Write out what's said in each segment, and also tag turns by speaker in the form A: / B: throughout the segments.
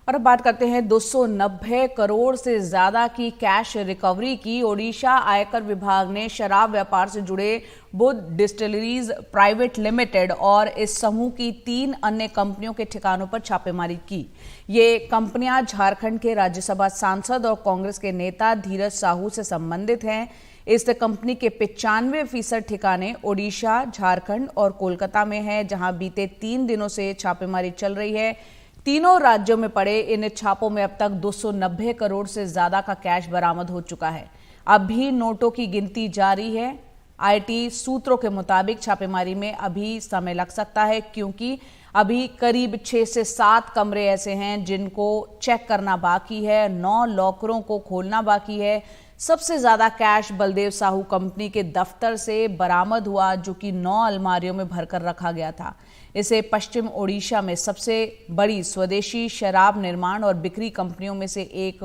A: और अब बात करते हैं 290 करोड़ से ज्यादा की कैश रिकवरी की। ओडिशा आयकर विभाग ने शराब व्यापार से जुड़े बुद्ध डिस्टिलरीज प्राइवेट लिमिटेड और इस समूह की 3 अन्य कंपनियों के ठिकानों पर छापेमारी की। ये कंपनियां झारखंड के राज्यसभा सांसद और कांग्रेस के नेता धीरज साहू से संबंधित हैं। इस कंपनी के 95% ठिकाने ओडिशा, झारखंड और कोलकाता में है, जहां बीते 3 दिनों से छापेमारी चल रही है। तीनों राज्यों में पड़े इन छापों में अब तक 290 करोड़ से ज्यादा का कैश बरामद हो चुका है। अब भी नोटों की गिनती जारी है। आईटी सूत्रों के मुताबिक छापेमारी में अभी समय लग सकता है, क्योंकि अभी करीब 6 से 7 कमरे ऐसे हैं जिनको चेक करना बाकी है। 9 लॉकरों को खोलना बाकी है। सबसे ज्यादा कैश बलदेव साहू कंपनी के दफ्तर से बरामद हुआ, जो कि 9 अलमारियों में भरकर रखा गया था। इसे पश्चिम ओडिशा में सबसे बड़ी स्वदेशी शराब निर्माण और बिक्री कंपनियों में से एक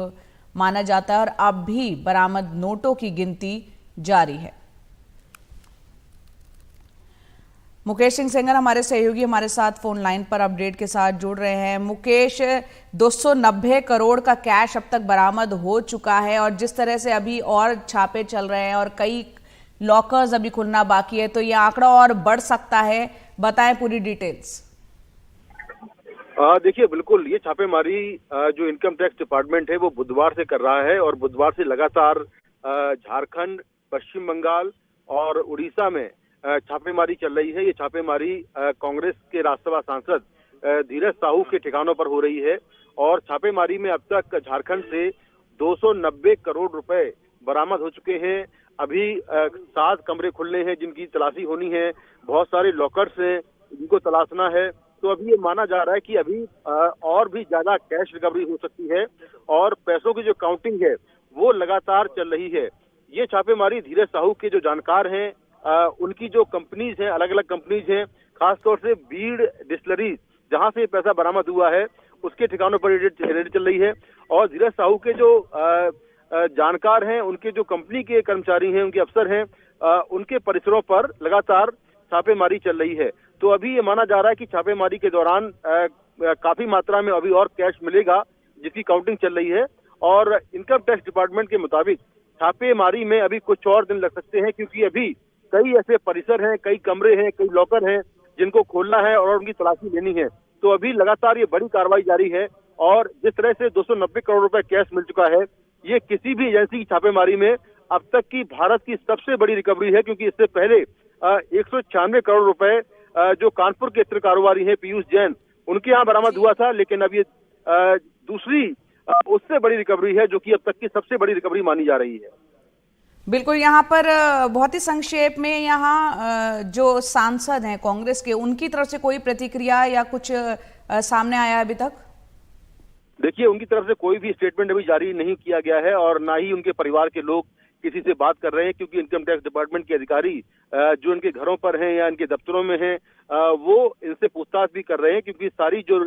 A: माना जाता है और अब भी बरामद नोटों की गिनती जारी है। मुकेश सिंह सेंगर हमारे सहयोगी हमारे साथ फोन लाइन पर अपडेट के साथ जुड़ रहे हैं। मुकेश, 290 करोड़ का कैश अब तक बरामद हो चुका है और जिस तरह से अभी और छापे चल रहे हैं और कई लॉकर्स अभी खुलना बाकी है, तो यह आंकड़ा और बढ़ सकता है। बताएं पूरी डिटेल्स।
B: देखिए, बिल्कुल ये छापेमारी जो इनकम टैक्स डिपार्टमेंट है वो बुधवार से कर रहा है और बुधवार से लगातार झारखंड, पश्चिम बंगाल और उड़ीसा में छापेमारी चल रही है। ये छापेमारी कांग्रेस के राज्यसभा सांसद धीरज साहू के ठिकानों पर हो रही है और छापेमारी में अब तक झारखंड से 290 करोड़ रुपए बरामद हो चुके हैं। अभी 7 कमरे खुलने हैं जिनकी तलाशी होनी है। बहुत सारे लॉकर्स हैं जिनको तलाशना है। तो अभी ये माना जा रहा है कि अभी और भी ज्यादा कैश रिकवरी हो सकती है और पैसों की जो काउंटिंग है वो लगातार चल रही है। ये छापेमारी धीरज साहू के जो जानकार हैं उनकी जो कंपनीज हैं, अलग अलग कंपनीज हैं, खासतौर से बीड़ डिस्टिलरीज जहां से पैसा बरामद हुआ है उसके ठिकानों पर रेड चल रही है। और धीरज साहू के जो जानकार हैं, उनके जो कंपनी के कर्मचारी हैं, उनके अफसर हैं, उनके परिसरों पर लगातार छापेमारी चल रही है। तो अभी ये माना जा रहा है कि छापेमारी के दौरान काफी मात्रा में अभी और कैश मिलेगा जिसकी काउंटिंग चल रही है। और इनकम टैक्स डिपार्टमेंट के मुताबिक छापेमारी में अभी कुछ और दिन लग सकते हैं, क्योंकि अभी कई ऐसे परिसर हैं, कई कमरे हैं, कई लॉकर हैं जिनको खोलना है और उनकी तलाशी लेनी है। तो अभी लगातार ये बड़ी कार्रवाई जारी है और जिस तरह से 290 करोड़ रुपए कैश मिल चुका है, ये किसी भी एजेंसी की छापेमारी में अब तक की भारत की सबसे बड़ी रिकवरी है। क्योंकि इससे पहले 196 करोड़ रुपए जो कानपुर के इत्र कारोबारी हैं पीयूष जैन, उनके यहाँ बरामद हुआ था। लेकिन अब ये दूसरी उससे बड़ी रिकवरी है जो कि अब तक की सबसे बड़ी रिकवरी मानी जा रही है।
A: बिल्कुल, यहाँ पर बहुत ही संक्षेप में यहाँ जो सांसद हैं कांग्रेस के, उनकी तरफ से कोई प्रतिक्रिया या कुछ सामने आया अभी तक?
B: देखिए, उनकी तरफ से कोई भी स्टेटमेंट अभी जारी नहीं किया गया है और ना ही उनके परिवार के लोग किसी से बात कर रहे हैं, क्योंकि इनकम टैक्स डिपार्टमेंट के अधिकारी जो इनके घरों पर हैं या इनके दफ्तरों में हैं, वो इनसे पूछताछ भी कर रहे हैं। क्योंकि सारी जो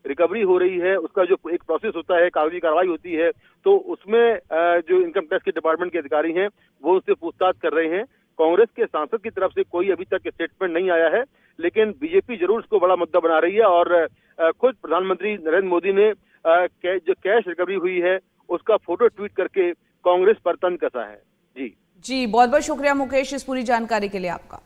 B: रिकवरी हो रही है उसका जो एक प्रोसेस होता है, कागजी कार्रवाई होती है, तो उसमें जो इनकम टैक्स के डिपार्टमेंट के अधिकारी हैं वो उससे पूछताछ कर रहे हैं। कांग्रेस के सांसद की तरफ से कोई अभी तक स्टेटमेंट नहीं आया है, लेकिन बीजेपी जरूर इसको बड़ा मुद्दा बना रही है और खुद प्रधानमंत्री नरेंद्र मोदी ने जो कैश रिकवरी हुई है उसका फोटो ट्वीट करके कांग्रेस पर तंज कसा है। जी
A: बहुत बहुत शुक्रिया मुकेश इस पूरी जानकारी के लिए आपका।